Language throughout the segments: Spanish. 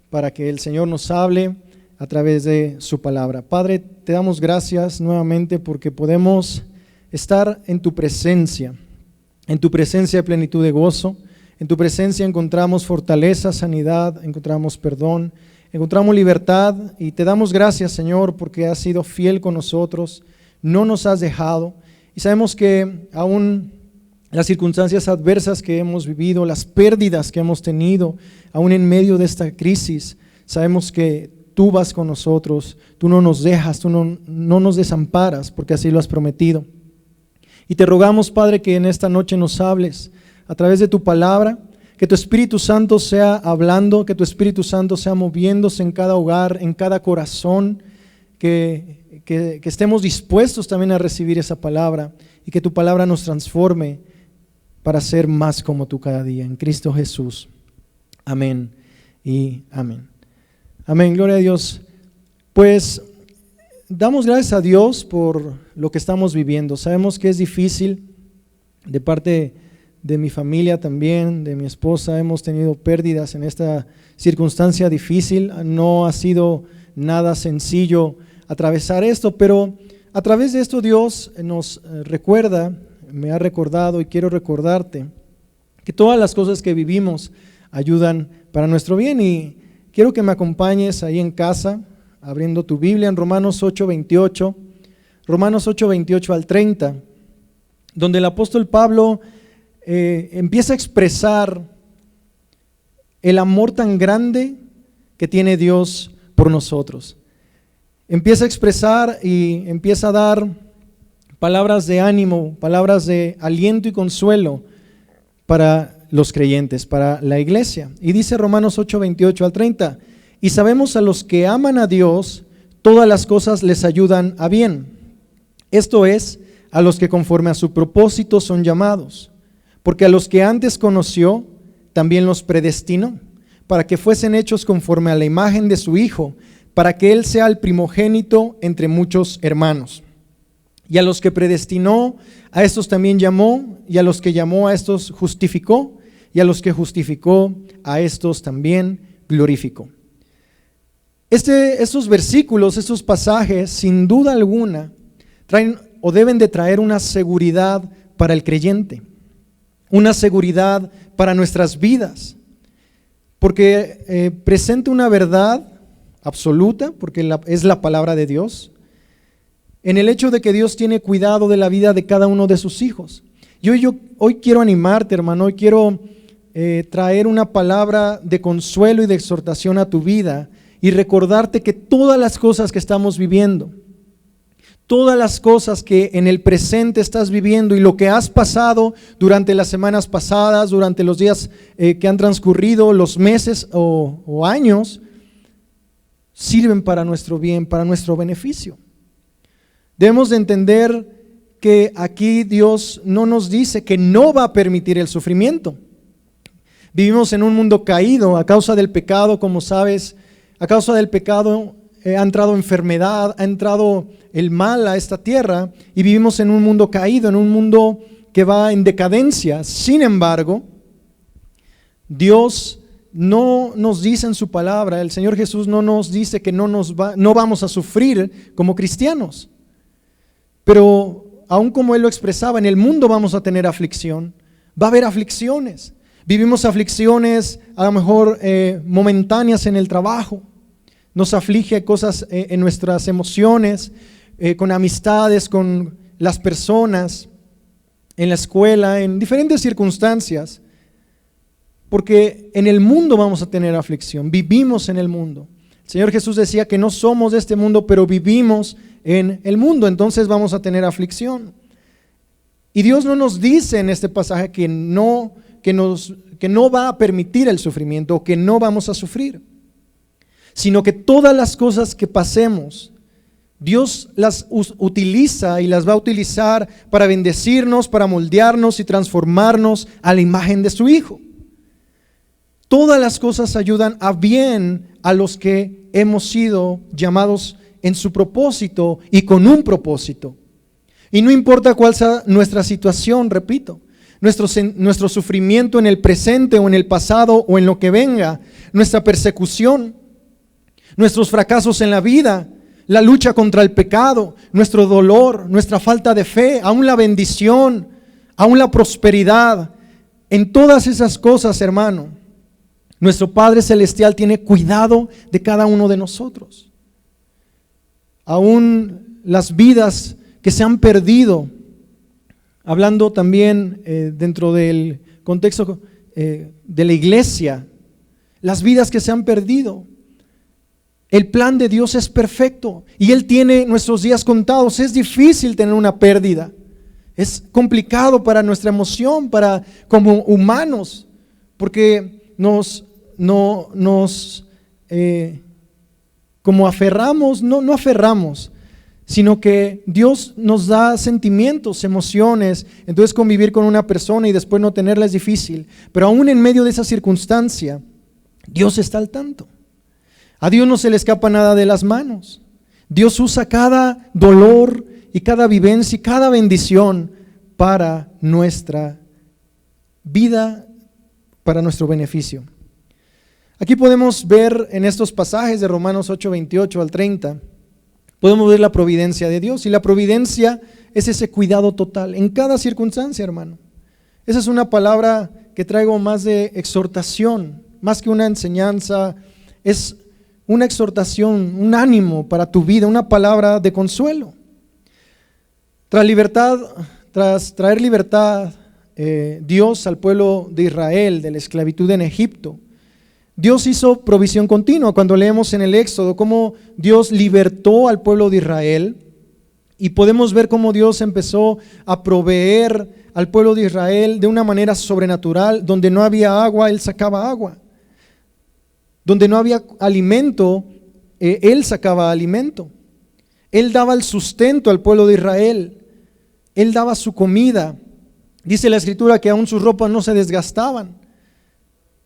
para que el Señor nos hable a través de su palabra. Padre, te damos gracias nuevamente porque podemos estar en tu presencia de plenitud de gozo. En tu presencia encontramos fortaleza, sanidad, encontramos perdón, encontramos libertad, y te damos gracias, Señor, porque has sido fiel con nosotros, no nos has dejado, y sabemos que aún las circunstancias adversas que hemos vivido, las pérdidas que hemos tenido, aún en medio de esta crisis, sabemos que tú vas con nosotros, tú no nos dejas, tú no nos desamparas, porque así lo has prometido. Y te rogamos, Padre, que en esta noche nos hables a través de tu palabra, que tu Espíritu Santo sea hablando, que tu Espíritu Santo sea moviéndose en cada hogar, en cada corazón, que estemos dispuestos también a recibir esa palabra y que tu palabra nos transforme para ser más como tú cada día. En Cristo Jesús. Amén y amén. Amén, gloria a Dios. Pues damos gracias a Dios por lo que estamos viviendo. Sabemos que es difícil. De parte de mi familia también, de mi esposa, hemos tenido pérdidas en esta circunstancia difícil. No ha sido nada sencillo atravesar esto, pero a través de esto Dios nos recuerda, me ha recordado, y quiero recordarte que todas las cosas que vivimos ayudan para nuestro bien. Y quiero que me acompañes ahí en casa, abriendo tu Biblia en Romanos 8:28 al 30, donde el apóstol Pablo empieza a expresar el amor tan grande que tiene Dios por nosotros. Empieza a expresar y empieza a dar palabras de ánimo, palabras de aliento y consuelo para los creyentes, para la iglesia. Y dice Romanos 8:28 al 30, y sabemos a los que aman a Dios, todas las cosas les ayudan a bien. Esto es, a los que conforme a su propósito son llamados. Porque a los que antes conoció, también los predestinó, para que fuesen hechos conforme a la imagen de su Hijo, para que Él sea el primogénito entre muchos hermanos. Y a los que predestinó, a estos también llamó, y a los que llamó, a estos justificó, y a los que justificó, a estos también glorificó. Estos versículos, estos pasajes, sin duda alguna, traen o deben de traer una seguridad para el creyente, una seguridad para nuestras vidas, porque presenta una verdad absoluta, porque es la palabra de Dios, en el hecho de que Dios tiene cuidado de la vida de cada uno de sus hijos. Yo hoy quiero animarte, hermano, hoy quiero traer una palabra de consuelo y de exhortación a tu vida y recordarte que todas las cosas que estamos viviendo, todas las cosas que en el presente estás viviendo y lo que has pasado durante las semanas pasadas, durante los días que han transcurrido, los meses o años, sirven para nuestro bien, para nuestro beneficio. Debemos de entender que aquí Dios no nos dice que no va a permitir el sufrimiento. Vivimos en un mundo caído a causa del pecado, como sabes, a causa del pecado ha entrado enfermedad, ha entrado el mal a esta tierra y vivimos en un mundo caído, en un mundo que va en decadencia. Sin embargo, Dios no nos dice en su palabra, el Señor Jesús no nos dice que no vamos a sufrir como cristianos. Pero aun como Él lo expresaba, en el mundo vamos a tener aflicción, va a haber aflicciones. Vivimos aflicciones a lo mejor momentáneas en el trabajo, nos aflige cosas en nuestras emociones, con amistades, con las personas, en la escuela, en diferentes circunstancias, porque en el mundo vamos a tener aflicción, vivimos en el mundo. El Señor Jesús decía que no somos de este mundo, pero vivimos en el mundo, entonces vamos a tener aflicción. Y Dios no nos dice en este pasaje que no va a permitir el sufrimiento o que no vamos a sufrir, sino que todas las cosas que pasemos, Dios las utiliza y las va a utilizar para bendecirnos, para moldearnos y transformarnos a la imagen de su Hijo. Todas las cosas ayudan a bien a los que hemos sido llamados en su propósito y con un propósito. Y no importa cuál sea nuestra situación, repito, nuestro sufrimiento en el presente o en el pasado o en lo que venga, nuestra persecución, nuestros fracasos en la vida, la lucha contra el pecado, nuestro dolor, nuestra falta de fe, aún la bendición, aún la prosperidad. En todas esas cosas, hermano, nuestro Padre Celestial tiene cuidado de cada uno de nosotros. Aún las vidas que se han perdido, hablando también dentro del contexto de la iglesia, las vidas que se han perdido. El plan de Dios es perfecto y Él tiene nuestros días contados. Es difícil tener una pérdida. Es complicado para nuestra emoción, como humanos, porque como aferramos, no aferramos, sino que Dios nos da sentimientos, emociones. Entonces convivir con una persona y después no tenerla es difícil, pero aún en medio de esa circunstancia, Dios está al tanto. A Dios no se le escapa nada de las manos. Dios usa cada dolor y cada vivencia y cada bendición para nuestra vida, para nuestro beneficio. Aquí podemos ver en estos pasajes de Romanos 8:28 al 30, podemos ver la providencia de Dios, y la providencia es ese cuidado total en cada circunstancia, hermano. Esa es una palabra que traigo más de exhortación, más que una enseñanza. Es una exhortación, un ánimo para tu vida, una palabra de consuelo. Tras traer libertad Dios al pueblo de Israel de la esclavitud en Egipto, Dios hizo provisión continua. Cuando leemos en el Éxodo cómo Dios libertó al pueblo de Israel, y podemos ver cómo Dios empezó a proveer al pueblo de Israel de una manera sobrenatural. Donde no había agua, Él sacaba agua. Donde no había alimento, Él sacaba alimento. Él daba el sustento al pueblo de Israel. Él daba su comida. Dice la Escritura que aún sus ropas no se desgastaban,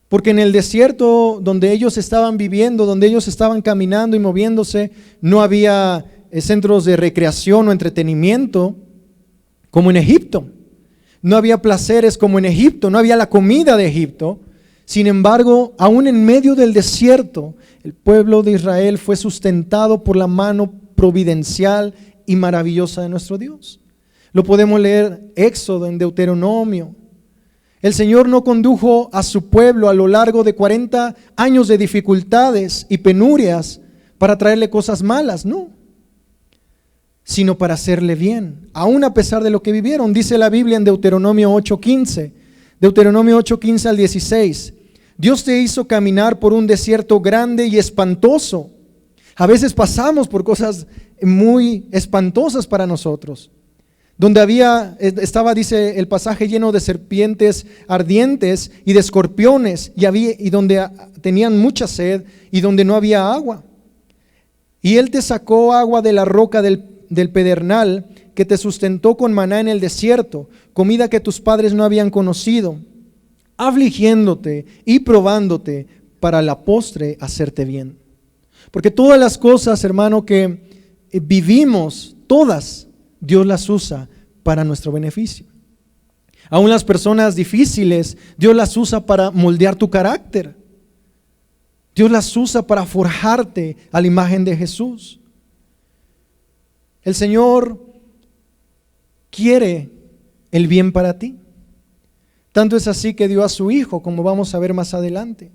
porque en el desierto donde ellos estaban viviendo, donde ellos estaban caminando y moviéndose, no había centros de recreación o entretenimiento como en Egipto. No había placeres como en Egipto, no había la comida de Egipto. Sin embargo, aún en medio del desierto, el pueblo de Israel fue sustentado por la mano providencial y maravillosa de nuestro Dios. Lo podemos leer Éxodo, en Deuteronomio. El Señor no condujo a su pueblo a lo largo de 40 años de dificultades y penurias para traerle cosas malas, no, sino para hacerle bien, aún a pesar de lo que vivieron. Dice la Biblia en Deuteronomio 8:15, Deuteronomio 8:15 al 16, Dios te hizo caminar por un desierto grande y espantoso. A veces pasamos por cosas muy espantosas para nosotros. Donde estaba, dice el pasaje, lleno de serpientes ardientes y de escorpiones, y donde tenían mucha sed y donde no había agua. Y Él te sacó agua de la roca del pedernal, que te sustentó con maná en el desierto, comida que tus padres no habían conocido, afligiéndote y probándote para la postre hacerte bien. Porque todas las cosas, hermano, que vivimos, todas, Dios las usa para nuestro beneficio. Aún las personas difíciles, Dios las usa para moldear tu carácter. Dios las usa para forjarte a la imagen de Jesús. El Señor quiere el bien para ti. Tanto es así que dio a su Hijo, como vamos a ver más adelante.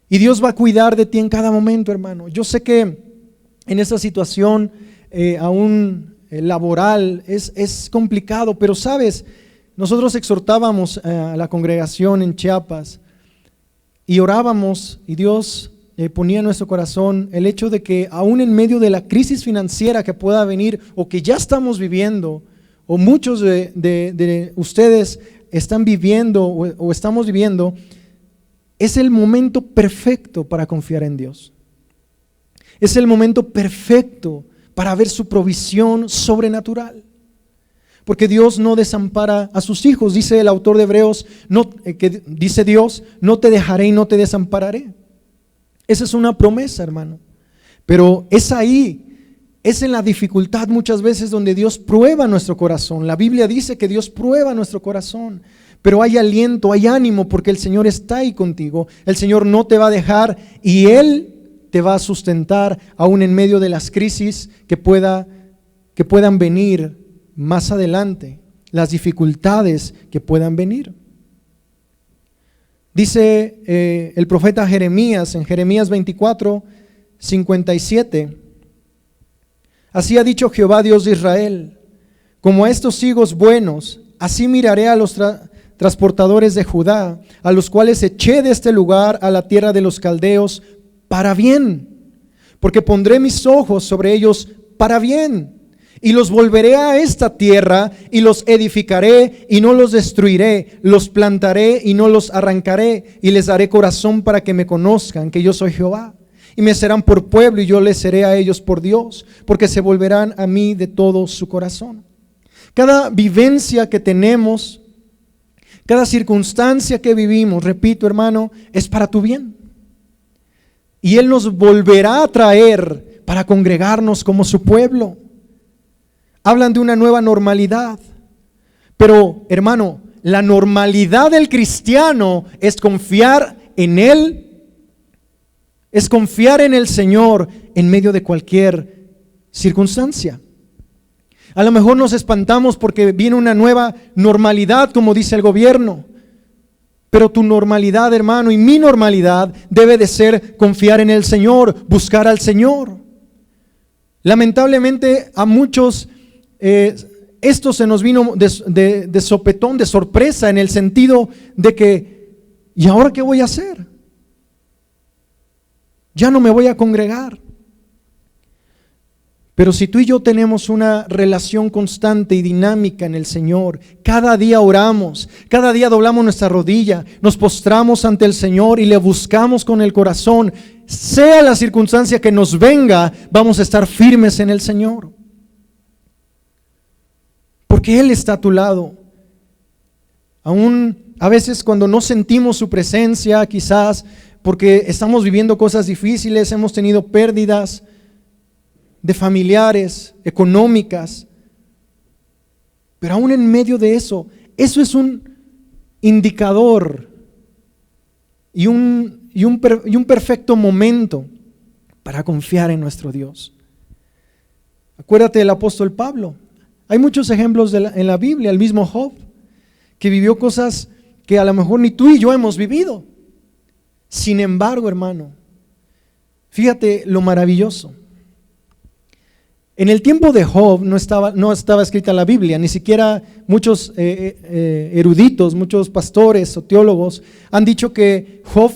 Y Dios va a cuidar de ti en cada momento, hermano. Yo sé que en esta situación aún laboral es complicado, pero sabes, nosotros exhortábamos a la congregación en Chiapas y orábamos, y Dios ponía en nuestro corazón el hecho de que aún en medio de la crisis financiera que pueda venir o que ya estamos viviendo, o muchos de ustedes están viviendo o estamos viviendo, es el momento perfecto para confiar en Dios. Es el momento perfecto para ver su provisión sobrenatural. Porque Dios no desampara a sus hijos. Dice el autor de Hebreos, dice Dios, no te dejaré y no te desampararé. Esa es una promesa, hermano. Pero es ahí Es en la dificultad muchas veces donde Dios prueba nuestro corazón. La Biblia dice que Dios prueba nuestro corazón, pero hay aliento, hay ánimo porque el Señor está ahí contigo. El Señor no te va a dejar y Él te va a sustentar aún en medio de las crisis que puedan venir más adelante, las dificultades que puedan venir. Dice el profeta Jeremías en Jeremías 24, 57: así ha dicho Jehová Dios de Israel, como a estos higos buenos, así miraré a los transportadores de Judá, a los cuales eché de este lugar a la tierra de los caldeos para bien, porque pondré mis ojos sobre ellos para bien, y los volveré a esta tierra, y los edificaré y no los destruiré, los plantaré y no los arrancaré, y les daré corazón para que me conozcan, que yo soy Jehová. Y me serán por pueblo y yo les seré a ellos por Dios, porque se volverán a mí de todo su corazón. Cada vivencia que tenemos, cada circunstancia que vivimos, repito hermano, es para tu bien. Y Él nos volverá a traer para congregarnos como su pueblo. Hablan de una nueva normalidad, pero hermano, la normalidad del cristiano es confiar en Él, es confiar en el Señor en medio de cualquier circunstancia. A lo mejor nos espantamos porque viene una nueva normalidad, como dice el gobierno, pero tu normalidad, hermano, y mi normalidad debe de ser confiar en el Señor, buscar al Señor. Lamentablemente a muchos esto se nos vino de sopetón, de sorpresa, en el sentido de que, ¿y ahora qué voy a hacer? Ya no me voy a congregar. Pero si tú y yo tenemos una relación constante y dinámica en el Señor, cada día oramos, cada día doblamos nuestra rodilla, nos postramos ante el Señor y le buscamos con el corazón, sea la circunstancia que nos venga, vamos a estar firmes en el Señor. Porque Él está a tu lado. Aún a veces cuando no sentimos su presencia, quizás porque estamos viviendo cosas difíciles, hemos tenido pérdidas de familiares, económicas, pero aún en medio de eso es un indicador y un perfecto momento para confiar en nuestro Dios. Acuérdate del apóstol Pablo. Hay muchos ejemplos en la Biblia, el mismo Job, que vivió cosas que a lo mejor ni tú y yo hemos vivido. Sin embargo, hermano, fíjate lo maravilloso. En el tiempo de Job no estaba escrita la Biblia, ni siquiera muchos eruditos, muchos pastores o teólogos han dicho que Job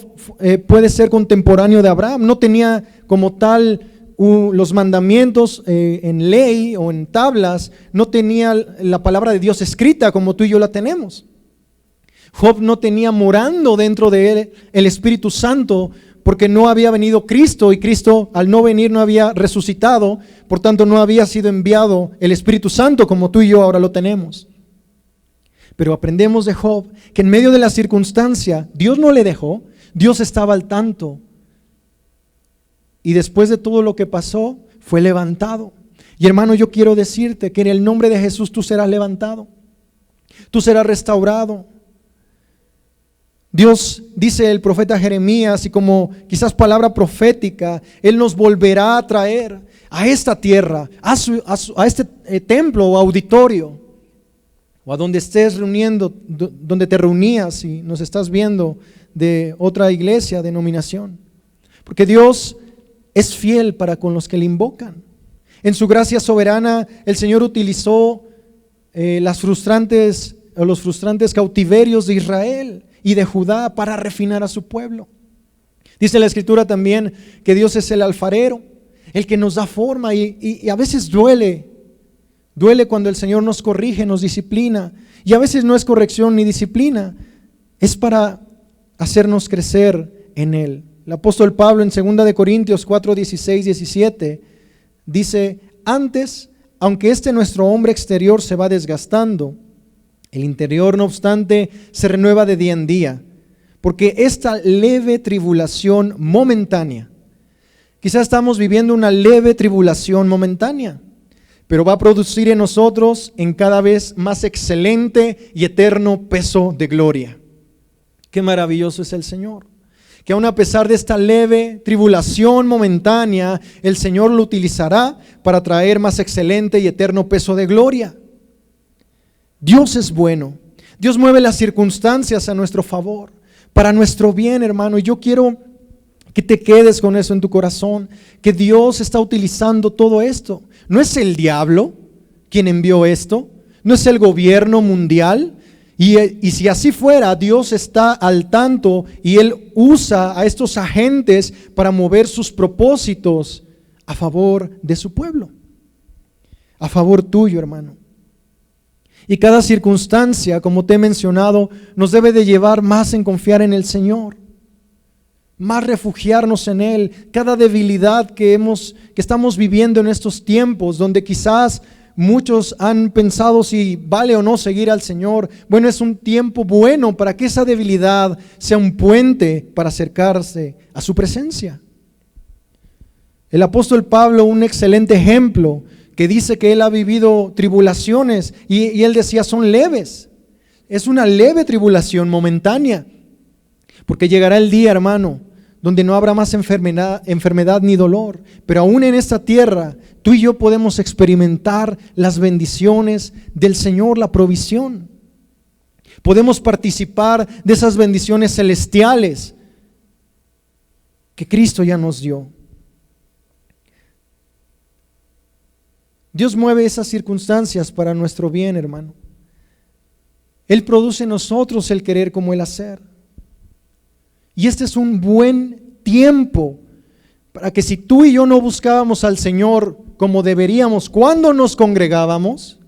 puede ser contemporáneo de Abraham. No tenía como tal los mandamientos en ley o en tablas, no tenía la palabra de Dios escrita como tú y yo la tenemos. Job no tenía morando dentro de él el Espíritu Santo, porque no había venido Cristo, y Cristo al no venir no había resucitado, por tanto no había sido enviado el Espíritu Santo como tú y yo ahora lo tenemos. Pero aprendemos de Job que en medio de la circunstancia Dios no le dejó, Dios estaba al tanto. Y después de todo lo que pasó, fue levantado. Y hermano, yo quiero decirte que en el nombre de Jesús tú serás levantado, tú serás restaurado. Dios, dice el profeta Jeremías, y como quizás palabra profética, Él nos volverá a traer a esta tierra, a este templo o auditorio, o a donde estés reuniendo, donde te reunías y nos estás viendo de otra iglesia, denominación. Porque Dios es fiel para con los que le invocan. En su gracia soberana, el Señor utilizó los frustrantes cautiverios de Israel y de Judá para refinar a su pueblo. Dice la Escritura también que Dios es el alfarero, el que nos da forma, y a veces duele cuando el Señor nos corrige, nos disciplina, y a veces no es corrección ni disciplina, es para hacernos crecer en Él. El apóstol Pablo en 2 Corintios 4, 16, 17 dice: antes, aunque nuestro hombre exterior se va desgastando, el interior no obstante se renueva de día en día, porque esta leve tribulación momentánea Quizás estamos viviendo una leve tribulación momentánea, pero va a producir en nosotros en cada vez más excelente y eterno peso de gloria. Qué maravilloso es el Señor, que aun a pesar de esta leve tribulación momentánea, el Señor lo utilizará para traer más excelente y eterno peso de gloria. Dios es bueno. Dios mueve las circunstancias a nuestro favor, para nuestro bien, hermano. Y yo quiero que te quedes con eso en tu corazón, que Dios está utilizando todo esto. No es el diablo quien envió esto, no es el gobierno mundial. Y si así fuera, Dios está al tanto y Él usa a estos agentes para mover sus propósitos a favor de su pueblo, a favor tuyo, hermano. Y cada circunstancia, como te he mencionado, nos debe de llevar más en confiar en el Señor, más refugiarnos en Él. Cada debilidad que estamos viviendo en estos tiempos, donde quizás muchos han pensado si vale o no seguir al Señor. Bueno, es un tiempo bueno para que esa debilidad sea un puente para acercarse a su presencia. El apóstol Pablo, un excelente ejemplo, que dice que él ha vivido tribulaciones y él decía son leves. Es una leve tribulación momentánea, porque llegará el día, hermano, donde no habrá más enfermedad ni dolor. Pero aún en esta tierra, tú y yo podemos experimentar las bendiciones del Señor, la provisión. Podemos participar de esas bendiciones celestiales que Cristo ya nos dio. Dios mueve esas circunstancias para nuestro bien, hermano. Él produce en nosotros el querer como el hacer. Y este es un buen tiempo para que si tú y yo no buscábamos al Señor como deberíamos cuando nos congregábamos,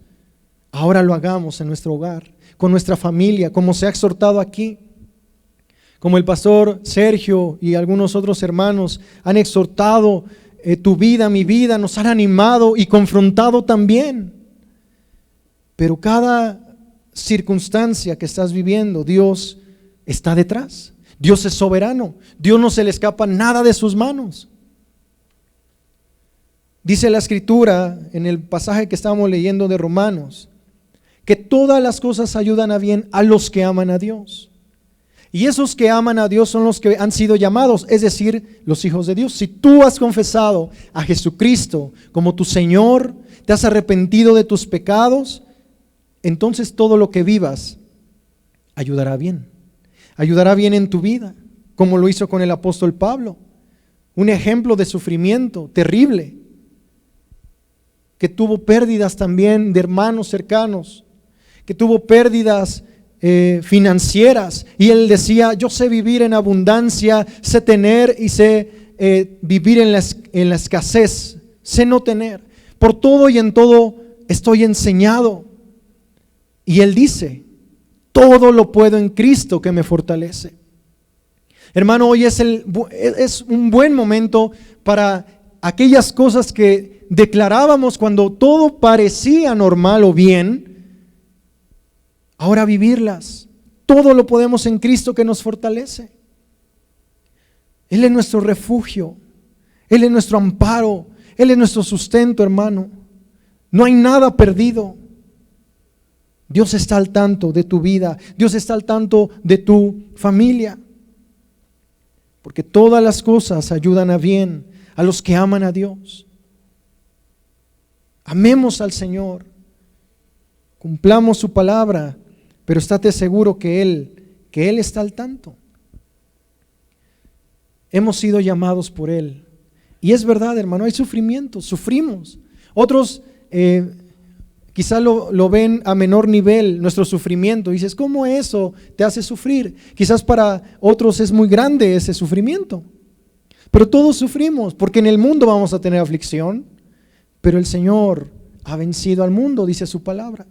ahora lo hagamos en nuestro hogar, con nuestra familia, como se ha exhortado aquí. Como el pastor Sergio y algunos otros hermanos han exhortado tu vida, mi vida, nos han animado y confrontado también. Pero cada circunstancia que estás viviendo, Dios está detrás. Dios es soberano. Dios no se le escapa nada de sus manos. Dice la Escritura en el pasaje que estábamos leyendo de Romanos, que todas las cosas ayudan a bien a los que aman a Dios. Y esos que aman a Dios son los que han sido llamados, es decir, los hijos de Dios. Si tú has confesado a Jesucristo como tu Señor, te has arrepentido de tus pecados, entonces todo lo que vivas ayudará bien. Ayudará bien en tu vida, como lo hizo con el apóstol Pablo. Un ejemplo de sufrimiento terrible, que tuvo pérdidas también de hermanos cercanos, que tuvo pérdidas financieras, y él decía: yo sé vivir en abundancia, sé tener y sé vivir en la escasez, sé no tener, por todo y en todo estoy enseñado. Y él dice: todo lo puedo en Cristo que me fortalece. Hermano, hoy es un buen momento para aquellas cosas que declarábamos cuando todo parecía normal o bien, ahora vivirlas. Todo lo podemos en Cristo que nos fortalece. Él es nuestro refugio, Él es nuestro amparo, Él es nuestro sustento, hermano. No hay nada perdido. Dios está al tanto de tu vida, Dios está al tanto de tu familia, porque todas las cosas ayudan a bien a los que aman a Dios. Amemos al Señor, cumplamos su palabra, pero estate seguro que Él está al tanto. Hemos sido llamados por Él. Y es verdad, hermano, hay sufrimiento, sufrimos. Otros quizá lo ven a menor nivel, nuestro sufrimiento. Y dices: ¿cómo eso te hace sufrir? Quizás para otros es muy grande ese sufrimiento. Pero todos sufrimos, porque en el mundo vamos a tener aflicción, pero el Señor ha vencido al mundo, dice su palabra.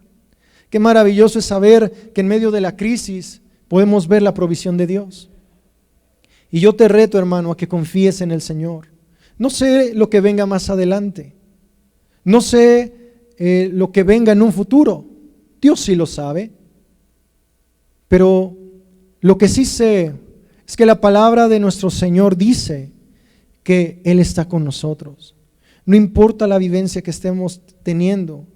Qué maravilloso es saber que en medio de la crisis podemos ver la provisión de Dios. Y yo te reto, hermano, a que confíes en el Señor. No sé lo que venga más adelante. No sé lo que venga en un futuro. Dios sí lo sabe. Pero lo que sí sé es que la palabra de nuestro Señor dice que Él está con nosotros. No importa la vivencia que estemos teniendo,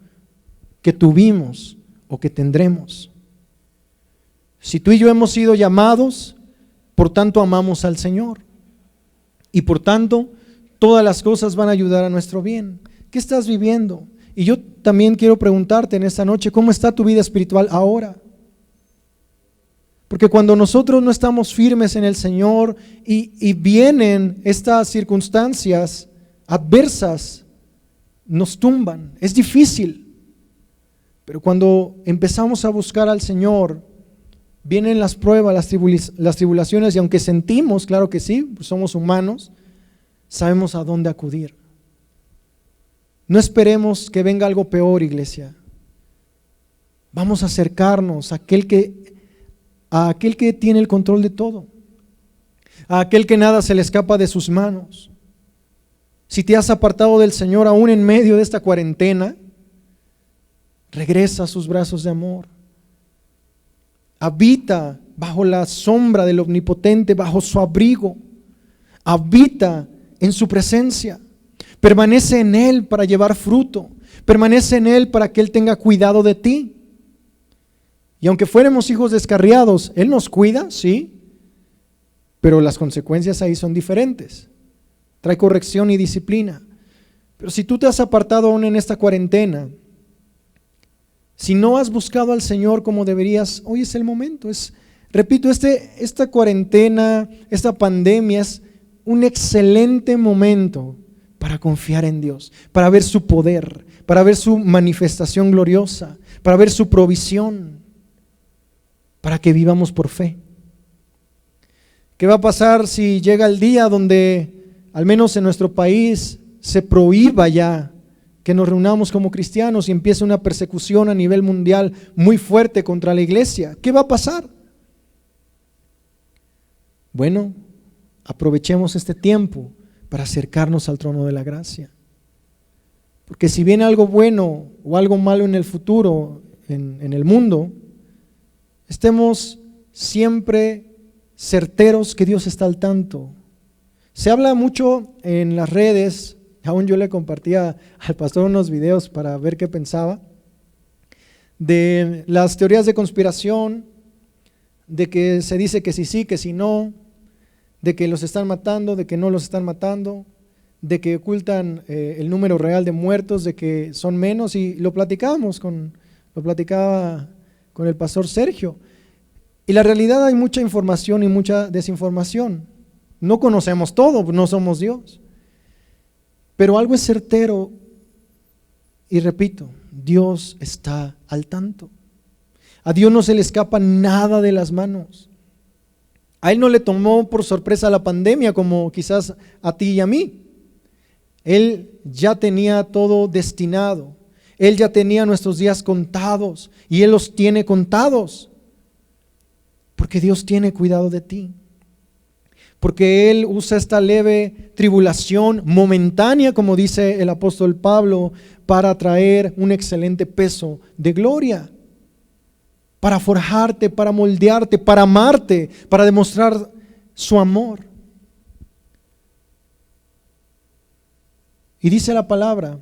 que tuvimos o que tendremos. Si tú y yo hemos sido llamados, por tanto amamos al Señor. Y por tanto, todas las cosas van a ayudar a nuestro bien. ¿Qué estás viviendo? Y yo también quiero preguntarte en esta noche, ¿cómo está tu vida espiritual ahora? Porque cuando nosotros no estamos firmes en el Señor y vienen estas circunstancias adversas, nos tumban. Es difícil. Pero cuando empezamos a buscar al Señor, vienen las pruebas, las tribulaciones, y aunque sentimos, claro que sí, pues somos humanos, sabemos a dónde acudir. No esperemos que venga algo peor, iglesia. Vamos a acercarnos a aquel que tiene el control de todo, a aquel que nada se le escapa de sus manos. Si te has apartado del Señor aún en medio de esta cuarentena, regresa a sus brazos de amor. Habita bajo la sombra del Omnipotente, bajo su abrigo. Habita en su presencia. Permanece en Él para llevar fruto. Permanece en Él para que Él tenga cuidado de ti. Y aunque fuéramos hijos descarriados, Él nos cuida, sí, pero las consecuencias ahí son diferentes. Trae corrección y disciplina. Pero si tú te has apartado aún en esta cuarentena, si no has buscado al Señor como deberías, hoy es el momento. Repito, esta cuarentena, esta pandemia es un excelente momento para confiar en Dios, para ver su poder, para ver su manifestación gloriosa, para ver su provisión, para que vivamos por fe. ¿Qué va a pasar si llega el día donde, al menos en nuestro país, se prohíba ya que nos reunamos como cristianos y empiece una persecución a nivel mundial muy fuerte contra la iglesia? ¿Qué va a pasar? Bueno, aprovechemos este tiempo para acercarnos al trono de la gracia. Porque si viene algo bueno o algo malo en el futuro, en el mundo, estemos siempre certeros que Dios está al tanto. Se habla mucho en las redes, aún yo le compartía al pastor unos videos para ver qué pensaba, de las teorías de conspiración, de que se dice que sí, que sí no, de que los están matando, de que no los están matando, de que ocultan el número real de muertos, de que son menos, y lo platicaba con el pastor Sergio. Y la realidad, hay mucha información y mucha desinformación. No conocemos todo, no somos Dios. Pero algo es certero, y repito, Dios está al tanto. A Dios no se le escapa nada de las manos. A Él no le tomó por sorpresa la pandemia como quizás a ti y a mí. Él ya tenía todo destinado. Él ya tenía nuestros días contados y Él los tiene contados. Porque Dios tiene cuidado de ti. Porque Él usa esta leve tribulación momentánea, como dice el apóstol Pablo, para traer un excelente peso de gloria. Para forjarte, para moldearte, para amarte, para demostrar su amor. Y dice la palabra,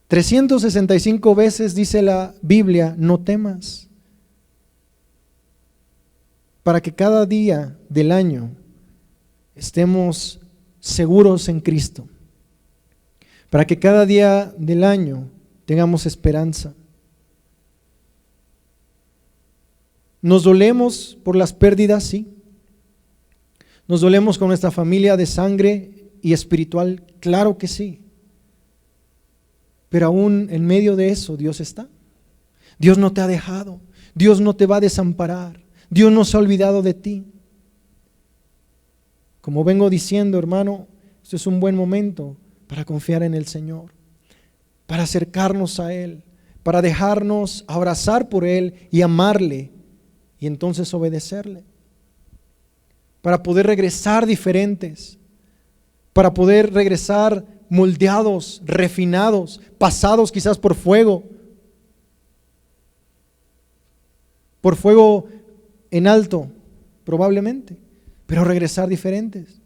365 veces dice la Biblia, no temas. Para que cada día del año estemos seguros en Cristo. Para que cada día del año tengamos esperanza. ¿Nos dolemos por las pérdidas? Sí. ¿Nos dolemos con nuestra familia de sangre y espiritual? Claro que sí. Pero aún en medio de eso Dios está. Dios no te ha dejado. Dios no te va a desamparar. Dios no se ha olvidado de ti. Como vengo diciendo, hermano, este es un buen momento para confiar en el Señor, para acercarnos a Él, para dejarnos abrazar por Él y amarle, y entonces obedecerle, para poder regresar diferentes, para poder regresar moldeados, refinados, pasados quizás por fuego en alto, probablemente, pero regresar diferentes,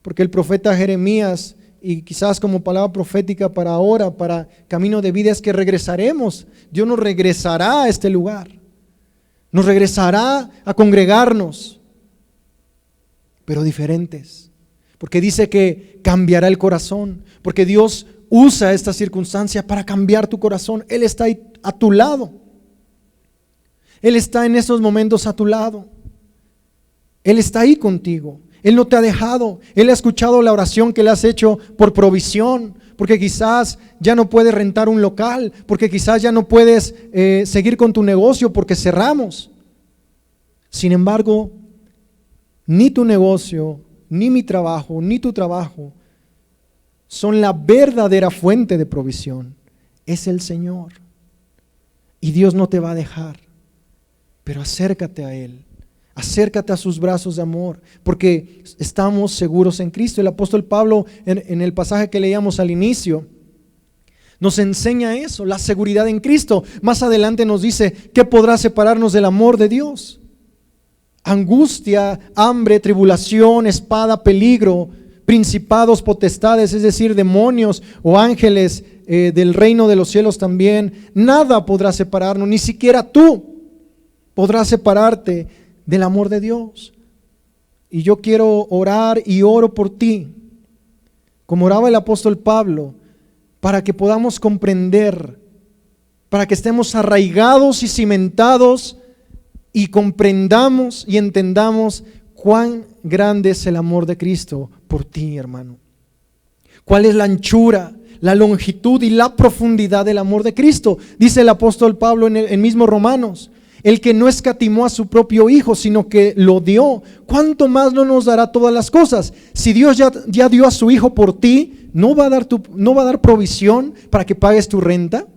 Porque el profeta Jeremías, y quizás como palabra profética para ahora, para Camino de Vida, es que regresaremos. Dios nos regresará a este lugar. Nos regresará a congregarnos, pero diferentes. Porque dice que cambiará el corazón. Porque Dios usa esta circunstancia para cambiar tu corazón. Él está ahí a tu lado. Él está en esos momentos a tu lado. Él está ahí contigo. Él no te ha dejado. Él ha escuchado la oración que le has hecho por provisión, porque quizás ya no puedes rentar un local, porque quizás ya no puedes seguir con tu negocio porque cerramos. Sin embargo, ni tu negocio, ni mi trabajo, ni tu trabajo son la verdadera fuente de provisión. Es el Señor. Y Dios no te va a dejar, pero acércate a Él. Acércate a sus brazos de amor, porque estamos seguros en Cristo. El apóstol Pablo, en el pasaje que leíamos al inicio, nos enseña eso, la seguridad en Cristo. Más adelante nos dice, ¿qué podrá separarnos del amor de Dios? Angustia, hambre, tribulación, espada, peligro, principados, potestades, es decir, demonios o ángeles del reino de los cielos también. Nada podrá separarnos, ni siquiera tú podrás separarte del amor de Dios. Y yo quiero orar y oro por ti, como oraba el apóstol Pablo, para que podamos comprender, para que estemos arraigados y cimentados y comprendamos y entendamos cuán grande es el amor de Cristo por ti, hermano. Cuál es la anchura, la longitud y la profundidad del amor de Cristo. Dice el apóstol Pablo en el mismo Romanos: el que no escatimó a su propio Hijo, sino que lo dio, ¿cuánto más no nos dará todas las cosas? Si Dios ya dio a su Hijo por ti, ¿no va a dar provisión para que pagues tu renta?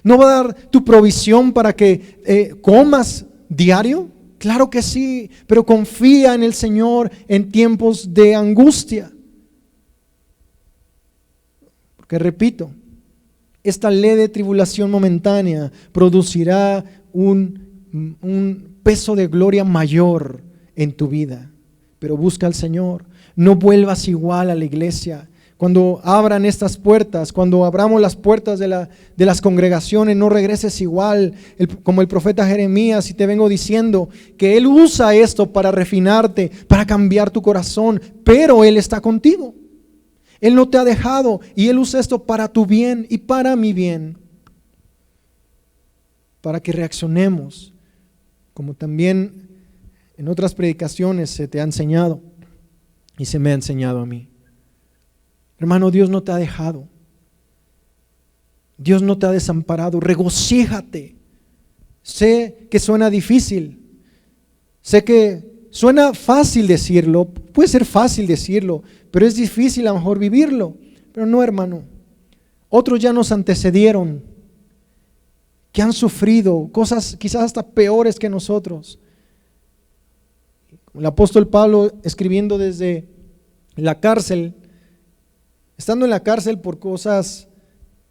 ¿No va a dar tu provisión para que comas diario? Claro que sí, pero confía en el Señor en tiempos de angustia. Porque repito, esta leve tribulación momentánea producirá un peso de gloria mayor en tu vida. Pero busca al Señor. No vuelvas igual a la iglesia. Cuando abran estas puertas, cuando abramos las puertas de las congregaciones, no regreses igual como el profeta Jeremías. Y te vengo diciendo que Él usa esto para refinarte, para cambiar tu corazón, pero Él está contigo. Él no te ha dejado y Él usa esto para tu bien y para mi bien, para que reaccionemos, como también en otras predicaciones se te ha enseñado y se me ha enseñado a mí. Hermano, Dios no te ha dejado. Dios no te ha desamparado. Regocíjate. Sé que suena difícil. Sé que suena fácil decirlo. Puede ser fácil decirlo, pero es difícil a lo mejor vivirlo. Pero no, hermano. Otros ya nos antecedieron, que han sufrido cosas quizás hasta peores que nosotros. El apóstol Pablo, escribiendo desde la cárcel, estando en la cárcel por cosas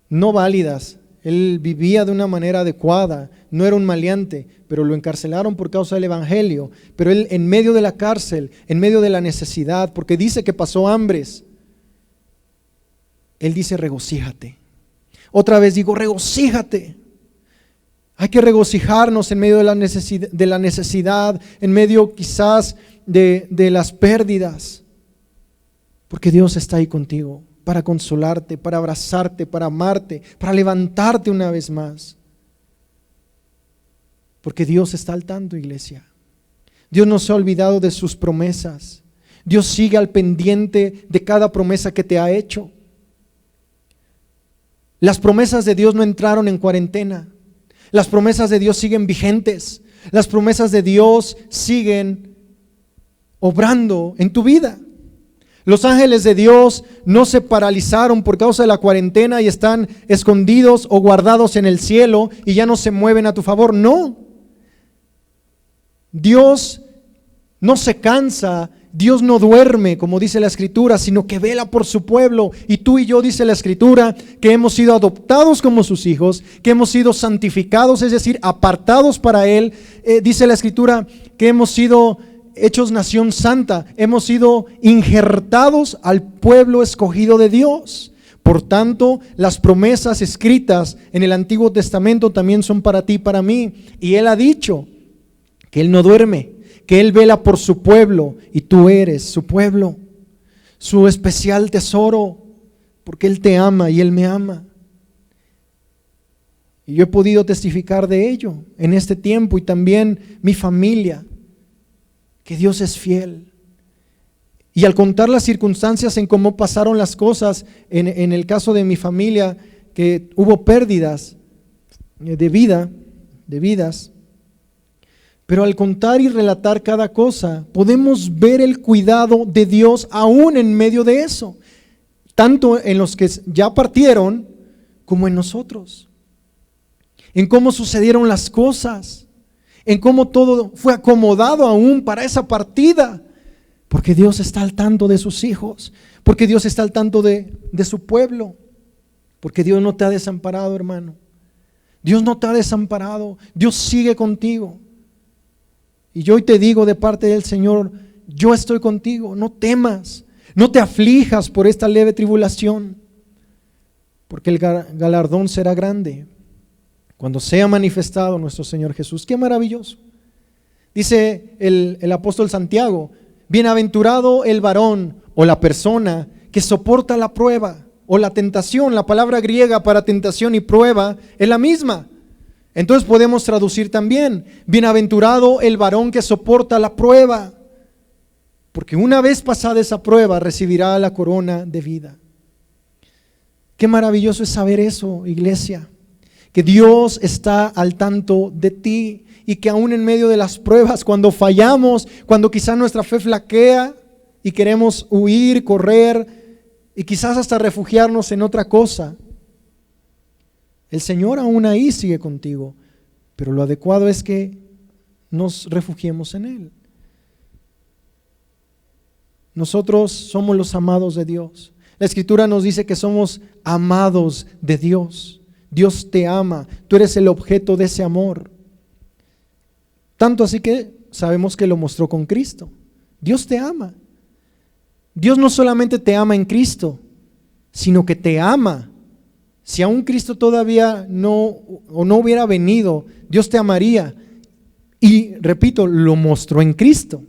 no válidas, él vivía de una manera adecuada, no era un maleante, pero lo encarcelaron por causa del evangelio. Pero él, en medio de la cárcel, en medio de la necesidad, porque dice que pasó hambres, él dice: regocíjate. Otra vez digo, regocíjate. Hay que regocijarnos en medio de la necesidad, en medio quizás de las pérdidas, porque Dios está ahí contigo para consolarte, para abrazarte, para amarte, para levantarte una vez más. Porque Dios está al tanto, iglesia. Dios no se ha olvidado de sus promesas. Dios sigue al pendiente de cada promesa que te ha hecho. Las promesas de Dios no entraron en cuarentena. Las promesas de Dios siguen vigentes. Las promesas de Dios siguen obrando en tu vida. Los ángeles de Dios no se paralizaron por causa de la cuarentena y están escondidos o guardados en el cielo y ya no se mueven a tu favor. No. Dios no se cansa, Dios no duerme, como dice la Escritura, sino que vela por su pueblo. Y tú y yo, dice la Escritura, que hemos sido adoptados como sus hijos, que hemos sido santificados, es decir, apartados para Él. Dice la Escritura que hemos sido hechos nación santa, hemos sido injertados al pueblo escogido de Dios. Por tanto, las promesas escritas en el Antiguo Testamento también son para ti y para mí. Y Él ha dicho que Él no duerme, que Él vela por su pueblo y tú eres su pueblo, su especial tesoro, porque Él te ama y Él me ama. Y yo he podido testificar de ello en este tiempo y también mi familia, que Dios es fiel. Y al contar las circunstancias en cómo pasaron las cosas, en el caso de mi familia, que hubo pérdidas de vidas, pero al contar y relatar cada cosa, podemos ver el cuidado de Dios aún en medio de eso, tanto en los que ya partieron como en nosotros, en cómo sucedieron las cosas, en cómo todo fue acomodado aún para esa partida. Porque Dios está al tanto de sus hijos, porque Dios está al tanto de su pueblo, porque Dios no te ha desamparado, hermano. Dios no te ha desamparado, Dios sigue contigo. Y yo hoy te digo de parte del Señor, yo estoy contigo, no temas, no te aflijas por esta leve tribulación, porque el galardón será grande cuando sea manifestado nuestro Señor Jesús. Qué maravilloso. Dice el apóstol Santiago: bienaventurado el varón o la persona que soporta la prueba o la tentación. La palabra griega para tentación y prueba es la misma. Entonces podemos traducir también: bienaventurado el varón que soporta la prueba, porque una vez pasada esa prueba recibirá la corona de vida. Qué maravilloso es saber eso, iglesia, que Dios está al tanto de ti. Y que aún en medio de las pruebas, cuando fallamos, cuando quizás nuestra fe flaquea y queremos huir, correr y quizás hasta refugiarnos en otra cosa, el Señor aún ahí sigue contigo, pero lo adecuado es que nos refugiemos en Él. Nosotros somos los amados de Dios. La Escritura nos dice que somos amados de Dios. Dios te ama, tú eres el objeto de ese amor. Tanto así que sabemos que lo mostró con Cristo. Dios te ama. Dios no solamente te ama en Cristo, sino que te ama. Si aún Cristo todavía no hubiera venido, Dios te amaría. Y repito, lo mostró en Cristo,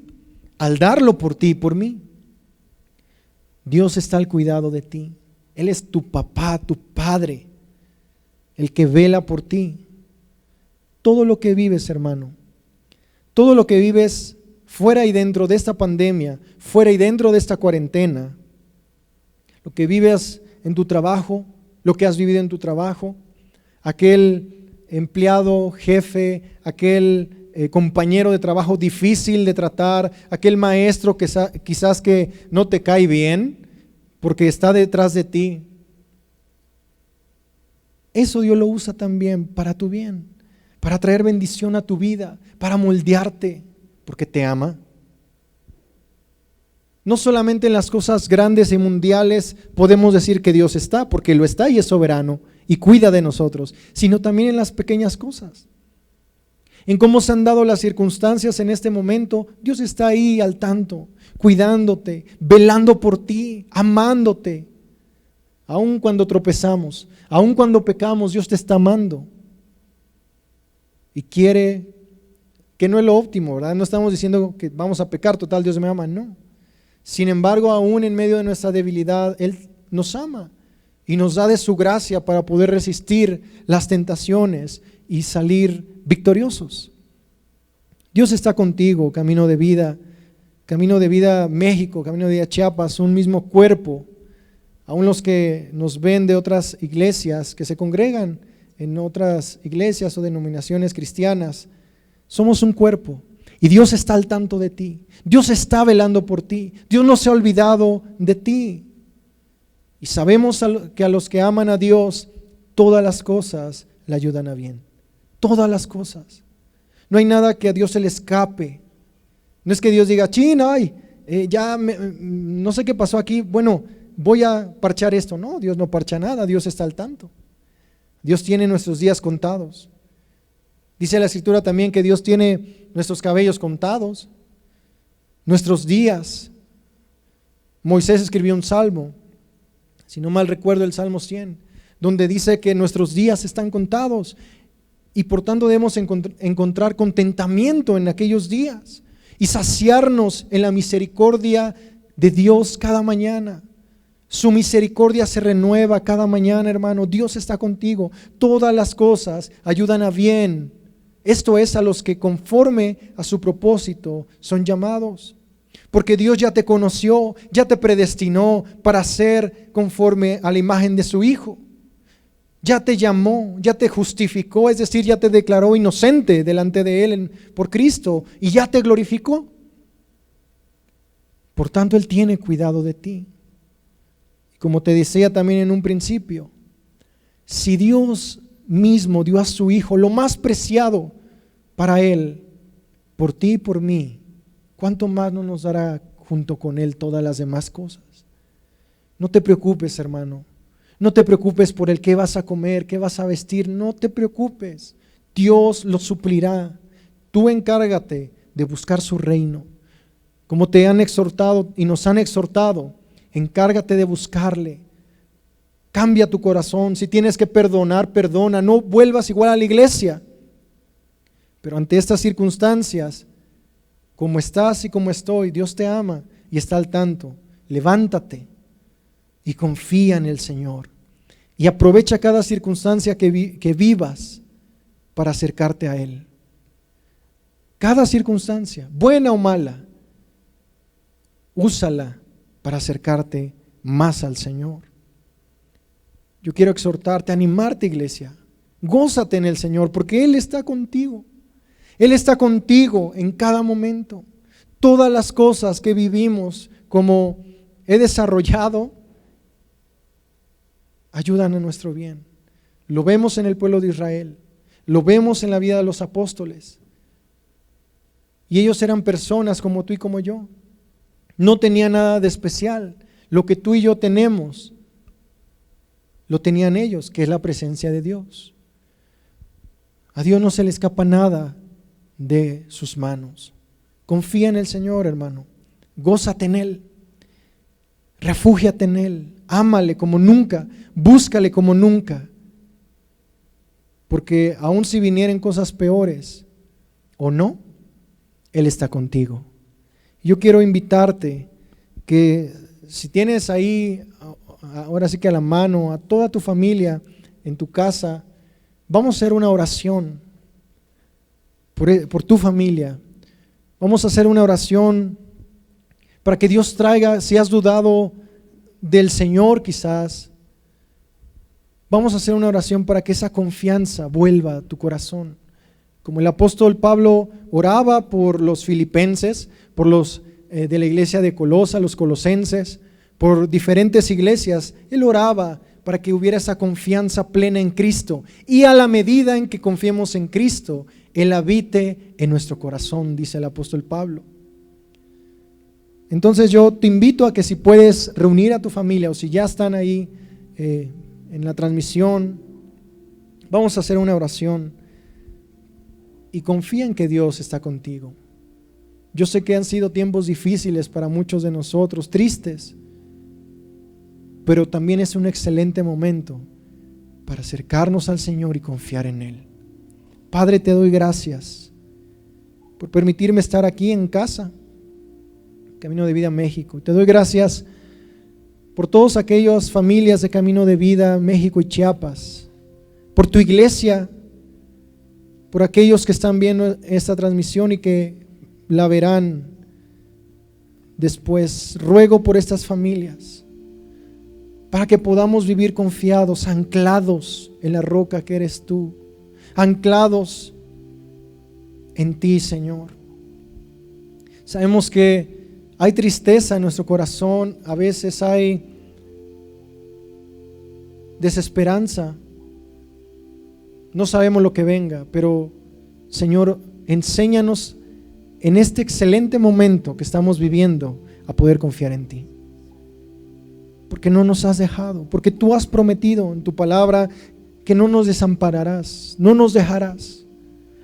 al darlo por ti y por mí. Dios está al cuidado de ti. Él es tu papá, tu padre, el que vela por ti. Todo lo que vives, hermano, todo lo que vives fuera y dentro de esta pandemia, fuera y dentro de esta cuarentena, lo que vives en tu trabajo, lo que has vivido en tu trabajo, aquel empleado, jefe, aquel compañero de trabajo difícil de tratar, aquel maestro que quizás que no te cae bien porque está detrás de ti. Eso Dios lo usa también para tu bien, para traer bendición a tu vida, para moldearte, porque te ama. No solamente en las cosas grandes y mundiales podemos decir que Dios está, porque lo está y es soberano y cuida de nosotros, sino también en las pequeñas cosas. En cómo se han dado las circunstancias en este momento, Dios está ahí al tanto, cuidándote, velando por ti, amándote. Aun cuando tropezamos, aun cuando pecamos, Dios te está amando. Y quiere, que no es lo óptimo, ¿verdad? No estamos diciendo que vamos a pecar, total, Dios me ama, no. Sin embargo, aún en medio de nuestra debilidad, Él nos ama y nos da de su gracia para poder resistir las tentaciones y salir victoriosos. Dios está contigo, Camino de Vida México, Camino de Vida Chiapas, un mismo cuerpo. Aún los que nos ven de otras iglesias, que se congregan en otras iglesias o denominaciones cristianas, somos un cuerpo y Dios está al tanto de ti. Dios está velando por ti. Dios no se ha olvidado de ti. Y sabemos que a los que aman a Dios, todas las cosas le ayudan a bien. Todas las cosas. No hay nada que a Dios se le escape. No es que Dios diga, no sé qué pasó aquí, bueno, voy a parchar esto. No, Dios no parcha nada, Dios está al tanto. Dios tiene nuestros días contados. Dice la Escritura también que Dios tiene nuestros cabellos contados. Nuestros días. Moisés escribió un salmo, si no mal recuerdo el Salmo 100, donde dice que nuestros días están contados y por tanto debemos encontrar contentamiento en aquellos días y saciarnos en la misericordia de Dios cada mañana. Su misericordia se renueva cada mañana, hermano. Dios está contigo. Todas las cosas ayudan a bien. Esto es, a los que conforme a su propósito son llamados. Porque Dios ya te conoció, ya te predestinó para ser conforme a la imagen de su Hijo. Ya te llamó, ya te justificó, es decir, ya te declaró inocente delante de Él por Cristo y ya te glorificó. Por tanto, Él tiene cuidado de ti. Como te decía también en un principio, si Dios mismo dio a su Hijo lo más preciado para Él, por ti y por mí, ¿cuánto más no nos dará junto con Él todas las demás cosas? No te preocupes, hermano. No te preocupes por el qué vas a comer, qué vas a vestir. No te preocupes. Dios lo suplirá. Tú encárgate de buscar su reino. Como te han exhortado y nos han exhortado, encárgate de buscarle. Cambia tu corazón. Si tienes que perdonar, perdona. No vuelvas igual a la iglesia. Pero ante estas circunstancias, como estás y como estoy, Dios te ama y está al tanto. Levántate y confía en el Señor. Y aprovecha cada circunstancia que vivas para acercarte a Él. Cada circunstancia, buena o mala, úsala para acercarte más al Señor. Yo quiero exhortarte, animarte, iglesia. Gózate en el Señor porque Él está contigo. Él está contigo en cada momento. Todas las cosas que vivimos, como he desarrollado, ayudan a nuestro bien. Lo vemos en el pueblo de Israel, lo vemos en la vida de los apóstoles. Y ellos eran personas como tú y como yo. No tenían nada de especial. Lo que tú y yo tenemos, lo tenían ellos, que es la presencia de Dios. A Dios no se le escapa nada de sus manos. Confía en el Señor, hermano. Gózate en Él. Refúgiate en Él. Ámale como nunca. Búscale como nunca. Porque aun si vinieren cosas peores o no, Él está contigo. Yo quiero invitarte que si tienes ahí, ahora sí que a la mano, a toda tu familia en tu casa, vamos a hacer una oración por tu familia. Vamos a hacer una oración para que Dios traiga, si has dudado del Señor quizás, vamos a hacer una oración para que esa confianza vuelva a tu corazón. Como el apóstol Pablo oraba por los filipenses, por los de la iglesia de Colosa, los colosenses, por diferentes iglesias, él oraba para que hubiera esa confianza plena en Cristo. Y a la medida en que confiemos en Cristo, Él habite en nuestro corazón, dice el apóstol Pablo. Entonces yo te invito a que si puedes reunir a tu familia o si ya están ahí en la transmisión, vamos a hacer una oración y confía en que Dios está contigo. Yo sé que han sido tiempos difíciles para muchos de nosotros, tristes, pero también es un excelente momento para acercarnos al Señor y confiar en Él. Padre, te doy gracias por permitirme estar aquí en casa, Camino de Vida México. Te doy gracias por todas aquellas familias de Camino de Vida México y Chiapas, por tu iglesia, por aquellos que están viendo esta transmisión y que la verán después. Ruego por estas familias para que podamos vivir confiados, anclados en la roca que eres tú, anclados en ti, Señor. Sabemos que hay tristeza en nuestro corazón, a veces hay desesperanza, no sabemos lo que venga, pero Señor, enséñanos en este excelente momento que estamos viviendo a poder confiar en ti. Porque no nos has dejado, porque tú has prometido en tu palabra que no nos desampararás, no nos dejarás.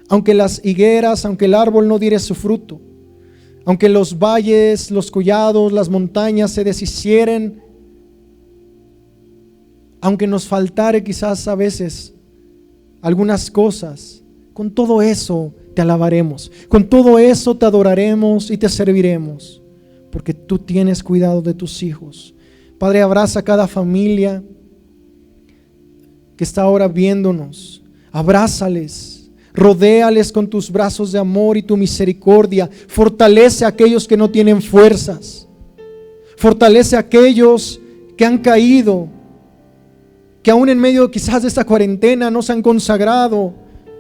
Aunque las higueras, aunque el árbol no diere su fruto, aunque los valles, los collados, las montañas se deshicieren, aunque nos faltare quizás a veces algunas cosas, con todo eso te alabaremos, con todo eso te adoraremos y te serviremos, porque tú tienes cuidado de tus hijos. Padre, abraza a cada familia que está ahora viéndonos, abrázales, rodéales con tus brazos de amor y tu misericordia, fortalece a aquellos que no tienen fuerzas, fortalece a aquellos que han caído, que aún en medio quizás de esta cuarentena no se han consagrado.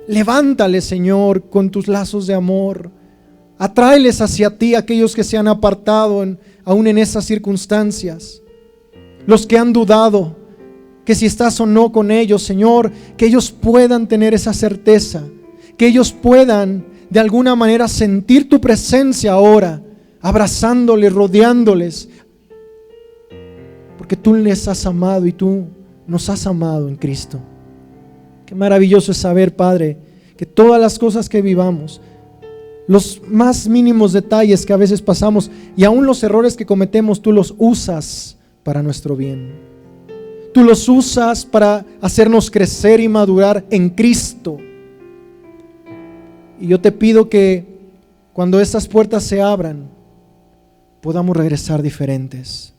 Levántales, Señor, con tus lazos de amor, atráeles hacia ti aquellos que se han apartado aún en esas circunstancias, los que han dudado que si estás o no con ellos, Señor, que ellos puedan tener esa certeza, que ellos puedan de alguna manera sentir tu presencia ahora, abrazándoles, rodeándoles, porque tú les has amado y tú nos has amado en Cristo. Qué maravilloso es saber, Padre, que todas las cosas que vivamos, los más mínimos detalles que a veces pasamos y aún los errores que cometemos, tú los usas para nuestro bien. Tú los usas para hacernos crecer y madurar en Cristo. Y yo te pido que cuando estas puertas se abran, podamos regresar diferentes.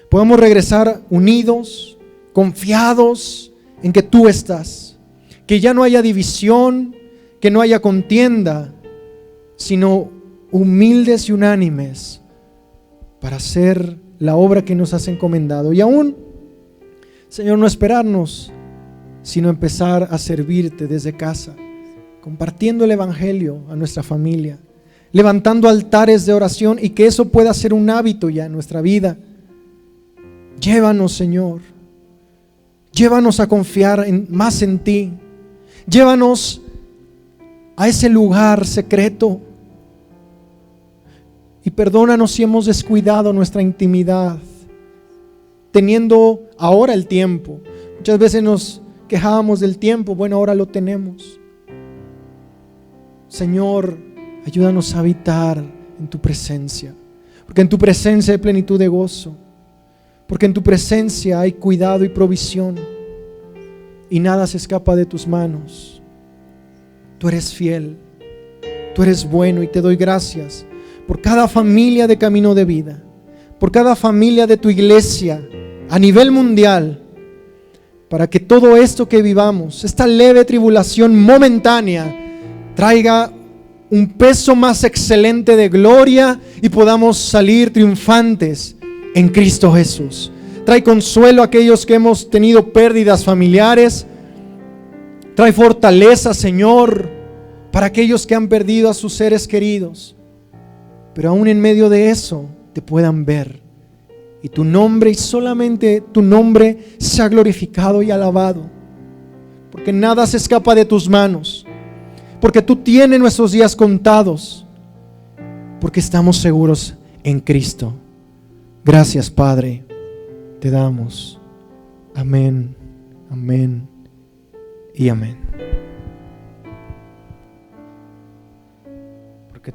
Podamos regresar unidos, confiados en que tú estás. Que ya no haya división, que no haya contienda, sino humildes y unánimes para hacer la obra que nos has encomendado. Y aún, Señor, no esperarnos, sino empezar a servirte desde casa, compartiendo el Evangelio a nuestra familia, levantando altares de oración y que eso pueda ser un hábito ya en nuestra vida. Llévanos, Señor, llévanos a confiar más en ti, llévanos a ese lugar secreto y perdónanos si hemos descuidado nuestra intimidad, teniendo ahora el tiempo. Muchas veces nos quejábamos del tiempo, bueno, ahora lo tenemos. Señor, ayúdanos a habitar en tu presencia, porque en tu presencia hay plenitud de gozo, porque en tu presencia hay cuidado y provisión y nada se escapa de tus manos. Tú eres fiel, tú eres bueno y te doy gracias por cada familia de Camino de Vida, por cada familia de tu iglesia a nivel mundial, para que todo esto que vivamos, esta leve tribulación momentánea, traiga un peso más excelente de gloria y podamos salir triunfantes en Cristo Jesús. Trae consuelo a aquellos que hemos tenido pérdidas familiares. Trae fortaleza, Señor, para aquellos que han perdido a sus seres queridos, pero aún en medio de eso te puedan ver y tu nombre y solamente tu nombre sea glorificado y alabado, porque nada se escapa de tus manos, porque tú tienes nuestros días contados, porque estamos seguros en Cristo. Gracias, Padre, te damos. Amén, amén y amén.